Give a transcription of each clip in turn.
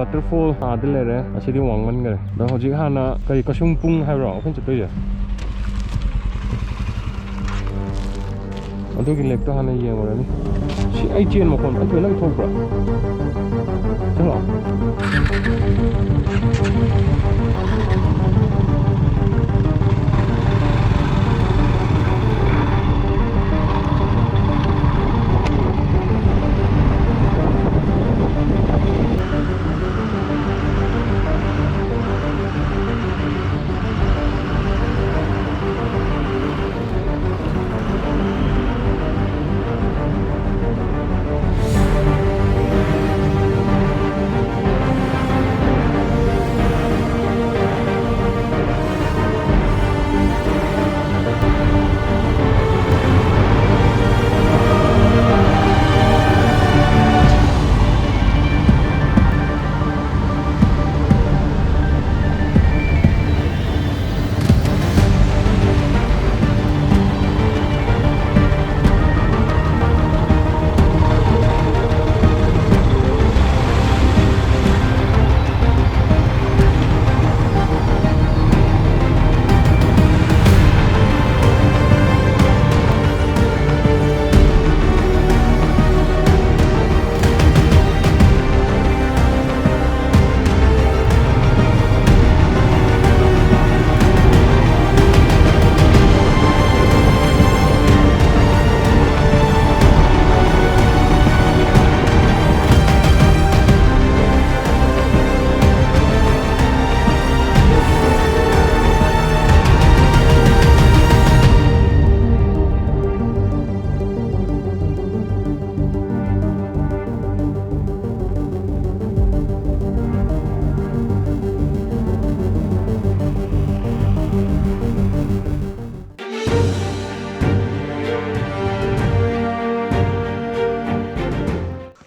waterfall ꯗ ꯂꯩꯔꯦ ꯑꯁꯤꯗꯤ ꯋꯥꯡꯃꯟꯈ꯭ꯔꯦ ꯑꯗꯣ ꯍꯧꯖꯤꯛ ꯍꯥꯟꯅ ꯀꯔꯤ ꯀꯁꯨꯡꯄꯨꯡ ꯍꯥꯏꯕ꯭ꯔꯣ ꯑꯩꯈꯣꯏꯅ ꯆꯠꯇꯣꯏꯁꯦ ꯑꯗꯨꯒꯤ ꯂꯦꯛꯇꯣ ꯍꯥꯟꯅ ꯌꯦꯡꯉꯨꯔꯅꯤ ꯁꯤ ꯑꯩ ꯆꯦꯟ ꯃꯈꯣꯟ ꯐꯠꯇꯣꯏ ꯅꯪ ꯊꯣꯛꯄ꯭ꯔꯥ ꯆꯪꯉꯣ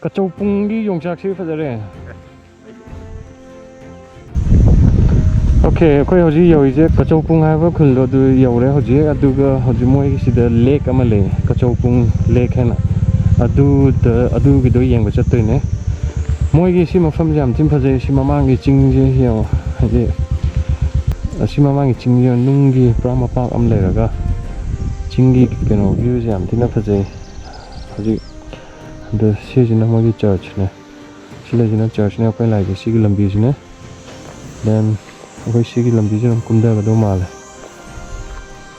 ꯀꯆꯧꯄꯨꯡꯒꯤ ꯌꯣꯡꯆꯥꯛꯁꯤ ꯐꯖꯔꯦ ꯑꯣꯀꯦ ꯑꯩꯈꯣꯏ ꯍꯧꯖꯤꯛ ꯌꯧꯔꯤꯁꯦ ꯀꯆꯧꯄꯨꯡ ꯍꯥꯏꯕ ꯈꯨꯜꯗꯣ ꯑꯗꯨ ꯌꯧꯔꯦ ꯍꯧꯖꯤꯛ ꯑꯗꯨꯒ ꯍꯧꯖꯤꯛ ꯃꯣꯏꯒꯤꯁꯤꯗ ꯂꯦꯛ ꯑꯃ ꯂꯩ ꯀꯆꯧꯄꯨꯡ ꯂꯦꯛ ꯍꯥꯏꯅ ꯑꯗꯨꯒꯤꯗꯣ ꯌꯦꯡꯕ ꯆꯠꯇꯣꯏꯅꯦ ꯃꯣꯏꯒꯤ ꯁꯤ ꯃꯐꯝꯁꯦ ꯌꯥꯝ ꯊꯤꯅ ꯐꯖꯩ ꯁꯤ ꯃꯃꯥꯡꯒꯤ ꯆꯤꯡꯁꯦ ꯌꯦꯡꯉꯣ ꯍꯥꯏꯗꯤ ꯑꯁꯤ ꯃꯃꯥꯡꯒꯤ ꯆꯤꯡꯁꯦ ꯅꯨꯡꯒꯤ ꯄꯨꯔꯥ ꯃꯄꯥꯛ ꯑꯃ ꯂꯩꯔꯒ ꯆꯤꯡꯒꯤ ꯀꯩꯅꯣ ꯚ꯭ꯌꯨꯁꯦ ꯌꯥꯝ ꯊꯤꯅ ꯐꯖꯩ ꯍꯧꯖꯤꯛ ꯑꯗꯣ ꯁꯤꯁꯤꯅ ꯃꯣꯏꯒꯤ ꯆꯔꯆꯅꯦ ꯁꯤꯗꯁꯤꯅ ꯆꯔꯆꯅꯦ ꯑꯩꯈꯣꯏ ꯂꯥꯛꯏꯁꯦ ꯁꯤꯒꯤ ꯂꯝꯕꯤꯁꯤꯅꯦ ꯗꯦꯟ ꯑꯩꯈꯣꯏ ꯁꯤꯒꯤ ꯂꯝꯕꯤꯁꯤ ꯑꯗꯨꯝ ꯀꯨꯝꯊꯒꯗꯧ ꯃꯥꯜꯂꯦ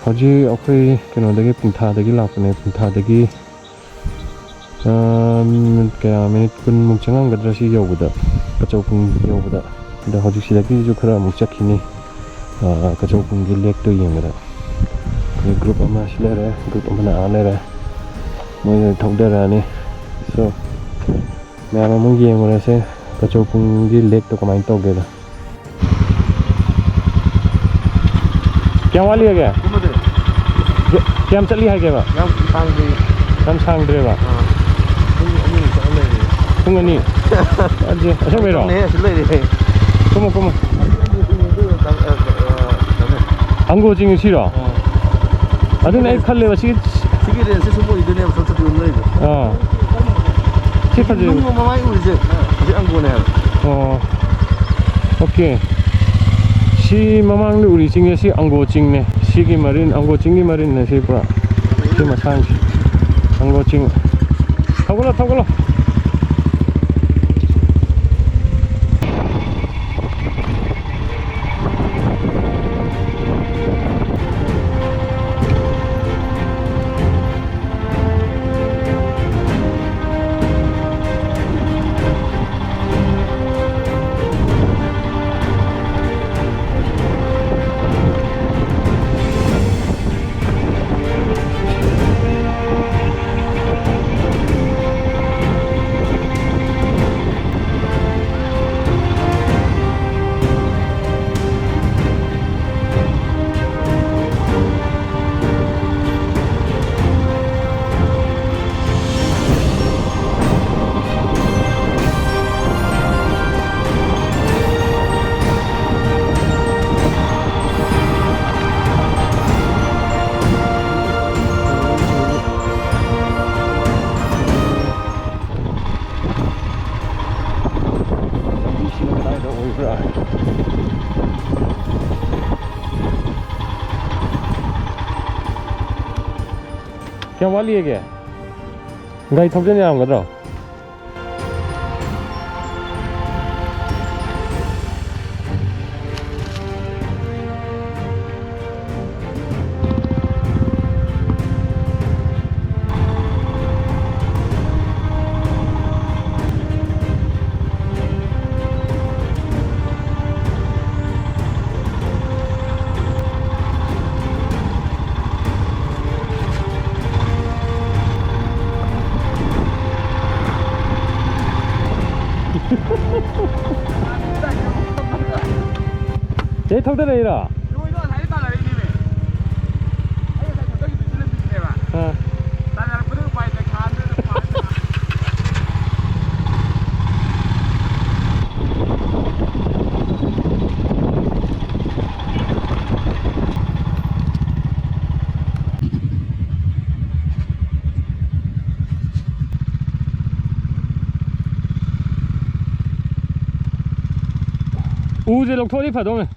ꯍꯧꯖꯤꯛ ꯑꯩꯈꯣꯏ ꯀꯩꯅꯣꯗꯒꯤ ꯄꯨꯡꯊꯥꯗꯒꯤ ꯂꯥꯛꯄꯅꯦ ꯄꯨꯡꯊꯥꯗꯒꯤ ꯃꯤꯅꯤꯠ 10ꯃꯨꯛ ꯆꯪꯉꯝꯒꯗ꯭ꯔꯥ ꯁꯤ ꯌꯧꯕꯗ ꯀꯆꯧꯄꯨꯡ ꯌꯧꯕꯗ ꯑꯗꯣ ꯍꯧꯖꯤꯛ ꯁꯤꯗꯒꯤꯁꯨ ꯈꯔ ꯑꯃꯨꯛ ꯆꯠꯈꯤꯅꯤ ꯀꯆꯧꯄꯨꯡꯒꯤ ꯂꯦꯛꯇꯣ ꯌꯦꯡꯕꯗ ꯑꯩꯈꯣꯏ ꯒ꯭ꯔꯨꯞ ꯑꯃ ꯁꯤ ꯂꯩꯔꯦ ꯒ꯭ꯔꯨꯞ ꯑꯃꯅ ꯂꯩꯔꯦ ꯃꯣꯏꯅ ꯊꯧꯗꯔꯛꯑꯅꯤ ꯁꯣ ꯃꯌꯥꯝ ꯑꯃꯨꯛ ꯌꯦꯡꯉꯨꯔꯁꯦ ꯀꯆꯧꯄꯨꯡꯒꯤ ꯂꯦꯛꯇꯣ ꯀꯃꯥꯏꯅ ꯇꯧꯒꯦꯗ ꯀꯌꯥꯝ ꯋꯥꯠꯂꯤꯒꯦ ꯀꯌꯥꯝ ꯆꯠꯂꯤ ꯍꯥꯏꯒꯦꯕ ꯌꯥꯝ ꯁꯥꯡꯗ꯭ꯔꯤ ꯌꯥꯝ ꯁꯥꯡꯗ꯭ꯔꯦꯕ ꯄꯨꯡ 2 ꯆꯠꯂ ꯂꯩꯔꯦ ꯄꯨꯡ 2 ꯑꯗꯨ ꯑꯁꯦꯡꯕꯩꯔꯣ ꯑꯁꯤ ꯂꯩꯔꯦ ꯀꯨꯝꯃꯣ ꯑꯪꯒꯣ ꯆꯤꯡ ꯁꯤꯔꯣ ꯑꯗꯨꯅ ꯑꯩ ꯈꯜꯂꯦꯕ ꯁꯤꯒꯤ ꯔꯦꯟꯖꯁꯦ ꯁꯨꯝ ꯑꯣꯏꯗꯣꯏꯅꯦꯕ ꯁꯣꯝ ꯆꯠꯄꯤ ꯑꯃ ꯂꯩꯕ ꯁꯤ ꯐꯖꯩ ꯅꯨꯡ ꯃꯃꯥꯏ ꯎꯔꯤꯁꯦ ꯍꯧꯖꯤꯛ ꯑꯪꯒꯣꯅꯦ ꯍꯥꯏꯕ ꯑꯣꯀꯦ ꯁꯤ ꯃꯃꯥꯡꯗ ꯎꯔꯤ ꯆꯤꯡꯁꯦ ꯁꯤ ꯑꯪꯒꯣ ꯆꯤꯡꯅꯦ ꯁꯤꯒꯤ ꯃꯔꯤꯟ ꯑꯪꯒꯣ ꯆꯤꯡꯒꯤ ꯃꯔꯤꯟꯅꯦ ꯁꯤ ꯄꯨꯔꯥ ꯁꯤ ꯃꯁꯥꯡꯁꯤ ꯑꯪꯒꯣ ꯆꯤꯡ ꯊꯧꯒꯠꯂꯣ ꯋꯥꯠꯂꯤꯒꯦ ꯒꯥꯔꯤ ꯊꯧꯖꯟ ꯌꯥꯔꯝꯒꯗ꯭ꯔꯣ 쟤 턱대레이라 이거 다시 따라리님이 아니 저기 미실은 미실해봐 나는 부르고 봐야 돼 간들 우제 럭토리 파동을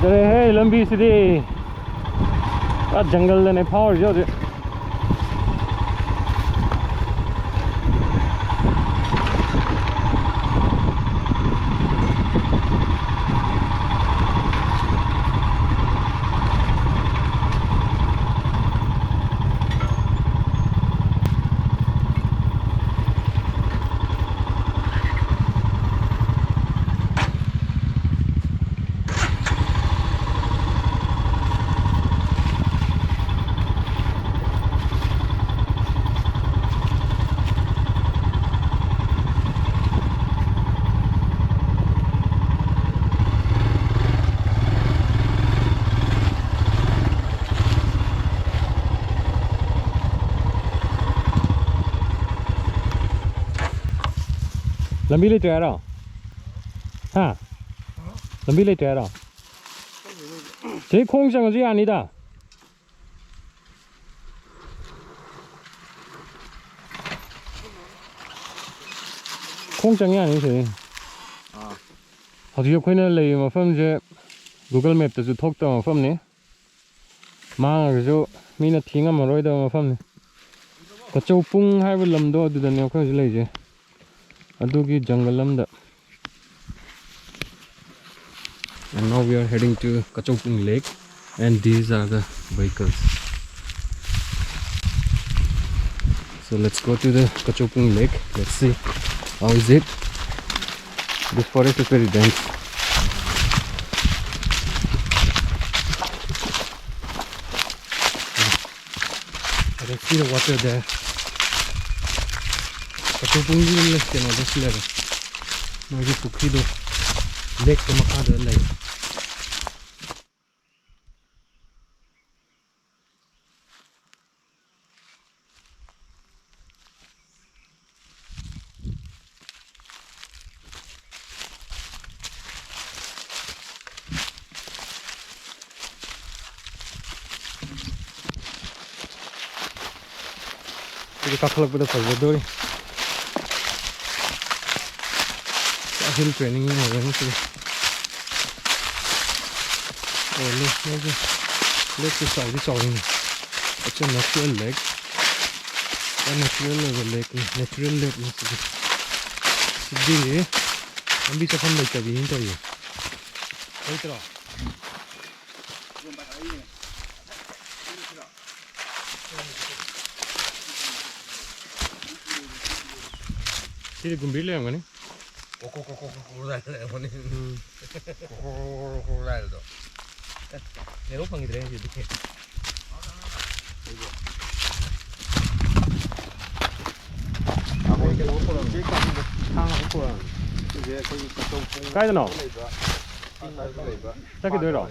जरे है लंबी सीधी जंगल ने फाड़ जो लंबी ले जा रहा हाँ लंबी ले जा रहा 제 콩장어지 아니다 콩장이 아니지 어디 옆에 내리 마펌제 구글 맵에서 톡다 마펌네 망아서 미나 팅아 머로이다 마펌네 그쪽풍 하이브 람도 어디다냐 거기 레이지 adugi jangalamda and now we are heading to Kachopung Lake and these are the vehicles so let's go to the Kachopung Lake let's see how is it this forest is very dense I can see the water there Kachopung Lake can this level. Maybe Pukhido Lake to Makada Lake. Jadi kakak pada Salvador. Hill training में हो रहा है और lake के side ही चौड़ी है अच्छा natural lake natural lake में सीधी है हम भी चकम लेक का भी नहीं चाहिए कोई तरह ที่กุมบิลเลยมั้งนี่ โอ้โหได้เลยวันนี้โอ้โหได้เลยเนี่ยรถพังอีกแล้วอยู่ดิใกล้จะหนอจะกี่ตัวหรอ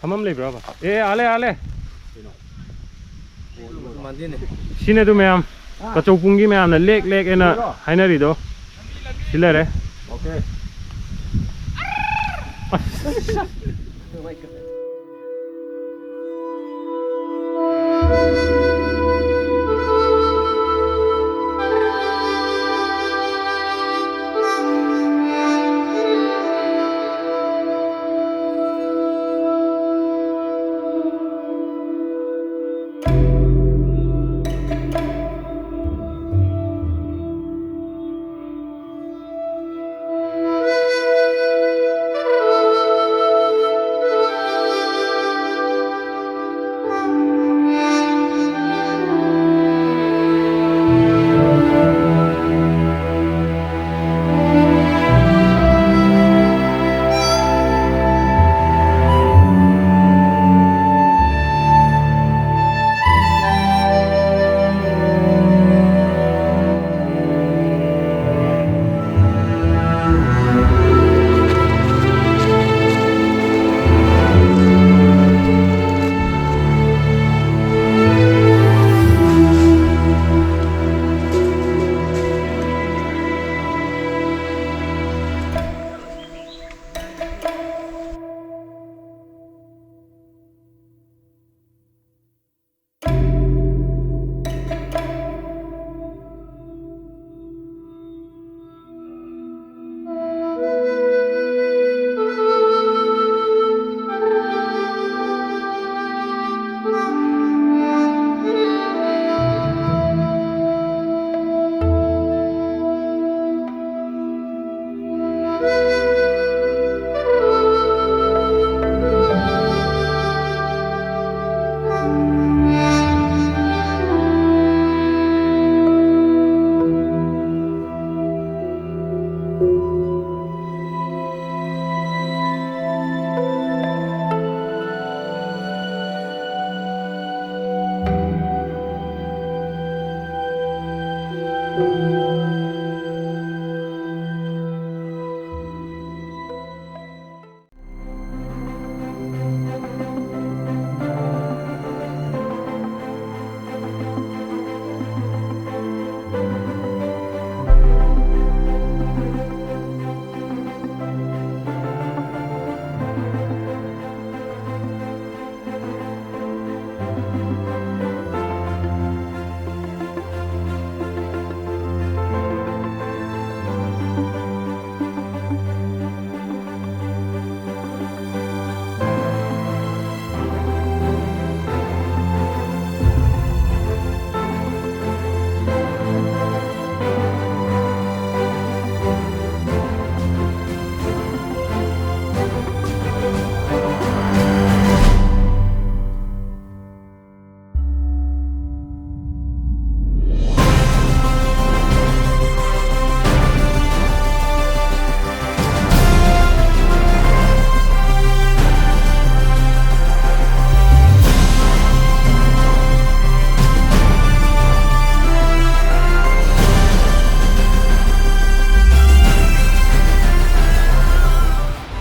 ทำมันเลยบราบเอ๊ะอะไรชินเนี่ยตัวแม่กระจกปุงกี้แม่เนี่ยเล็กเอ็น่ะให้น่าดีตัวชิลเลยโอเค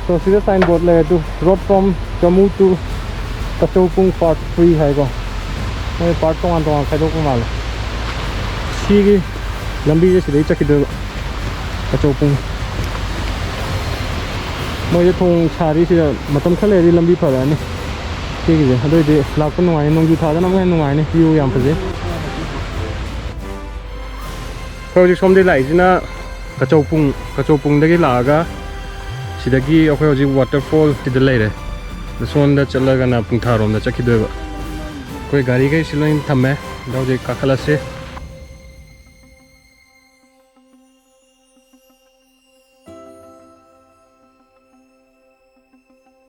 तो सीधा साइन बोर्ड लगे तो रोड फ्रॉम जम्मू टू कचौपुंग पार्ट 3 है को मैं पार्ट तो खाई को माल सिगी लंबी से सिधै चखिदो कचौपुंग मैं थों सारी से मतम खले लंबी फरानी सिगी अदोइदि लाप नुआई नोंजु थादना मैं नुआई व्यू याम फजे हौजिक सोमदि लाइजिना कचौपुंग लागा सिदगी अखोय हौजिक वाटरफॉल तिद लेरे सोंदा चलगना पुंथारोम दा चखिदोबा कोई गाड़ी के सिलोइन थमे हौजिक काखलासे